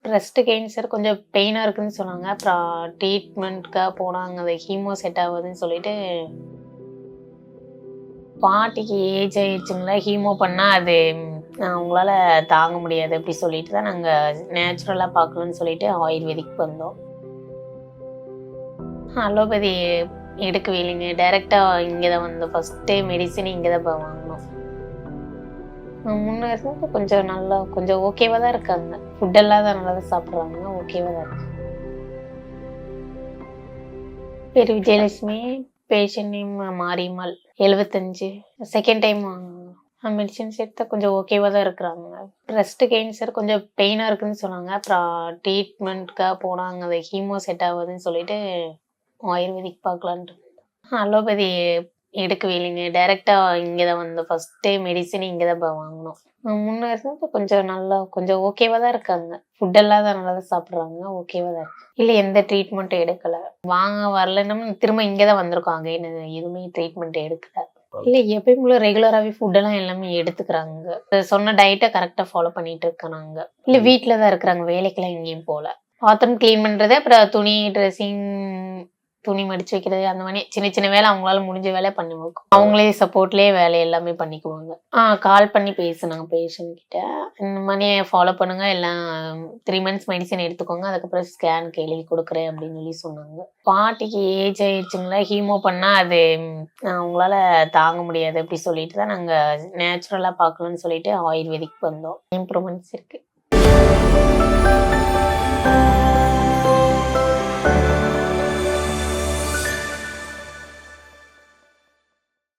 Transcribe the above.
Breast cancer கொஞ்சம் பெயினாக இருக்குன்னு சொன்னாங்க. அப்புறம் ட்ரீட்மெண்ட்க்காக போனாங்க. அது ஹீமோ செட் ஆகுதுன்னு சொல்லிட்டு பாட்டிக்கு ஏஜ் ஆயிடுச்சுங்களா, ஹீமோ பண்ணால் அது அவங்களால தாங்க முடியாது அப்படி சொல்லிட்டு தான் நாங்கள் நேச்சுரலாக பார்க்கணும்னு சொல்லிட்டு ஆயுர்வேதிக் வந்தோம். அலோபதி எடுக்கவே இல்லைங்க. டைரெக்டாக இங்கே தான் வந்தோம். ஃபஸ்ட்டே மெடிசன் இங்கே தான் வாங்கினோம். முன்னே இருந்து கொஞ்சம் நல்லா கொஞ்சம் ஓகேவாக தான் இருக்காங்க. ஃபுட்டெல்லாம் தான் நல்லா தான் சாப்பிட்றாங்க. ஓகேவாக தான் இருக்கு. பேர் Vijayalakshmi. Patient name Mariyammal. 75. Second time medicines எடுத்தா கொஞ்சம் ஓகேவாக தான் இருக்கிறாங்க. பிரஸ்ட் கேன்சர் கொஞ்சம் பெயினாக இருக்குன்னு சொன்னாங்க. அப்புறம் ட்ரீட்மெண்ட்க்காக போனாங்க. அது ஹீமோ செட் ஆகுதுன்னு சொல்லிட்டு ஆயுர்வேதிக் பார்க்கலான்ட்டு. அலோபதி எடுக்கவே இல்லைங்க. டைரெக்டாக இங்கே தான் வந்தோம். ஃபஸ்ட்டே மெடிசன் இங்கே தான் வாங்கினோம். முன்னே இருந்து கொஞ்சம் நல்லா கொஞ்சம் ஓகேவாக தான் இருக்காங்க. ஃபுட்டெல்லாம் தான் நல்லா தான் சாப்பிட்றாங்க. ஓகேவாக தான் இருக்கு. இல்லை எந்த ட்ரீட்மெண்ட்டும் எடுக்கலை. வாங்க வரலன்னு திரும்ப இங்கே தான் வந்திருக்கோம். அங்கே எதுவுமே ட்ரீட்மெண்ட் எடுக்கலை. இல்லை எப்பயும் ரெகுலராகவே ஃபுட்டெல்லாம் எல்லாமே எடுத்துக்கிறாங்க. சொன்ன டயட்டை கரெக்டாக ஃபாலோ பண்ணிட்டு இருக்காங்க. இல்லை வீட்டில் தான் இருக்கிறாங்க. வேலைக்கெல்லாம் எங்கேயும் போகல. பாத்ரூம் க்ளீன் பண்ணுறது, அப்புறம் துணி ட்ரெஸ்ஸிங், துணி மடிச்சு வைக்கிறது, அந்த மாதிரி சின்ன சின்ன வேலை அவங்களால முடிஞ்ச வேலை பண்ணுவாங்க. அவங்களே சப்போர்ட்லேயே வேலை எல்லாமே பண்ணிக்குவாங்க. கால் பண்ணி பேசுனாங்க பேஷண்ட் கிட்ட. இந்த மாதிரி ஃபாலோ பண்ணுங்க, எல்லாம் 3 months மெடிசன் எடுத்துக்கோங்க, அதுக்கப்புறம் ஸ்கேனுக்கு எழுதி கொடுக்குறேன் அப்படின்னு சொல்லி சொன்னாங்க. பாட்டிக்கு ஏஜ் ஆயிடுச்சுங்களா, ஹீமோ பண்ணால் அது அவங்களால தாங்க முடியாது அப்படி சொல்லிட்டு தான் நாங்கள் நேச்சுரலாக பார்க்கணும்னு சொல்லிட்டு ஆயுர்வேதிக் வந்தோம். இம்ப்ரூவ்மெண்ட்ஸ் இருக்குது.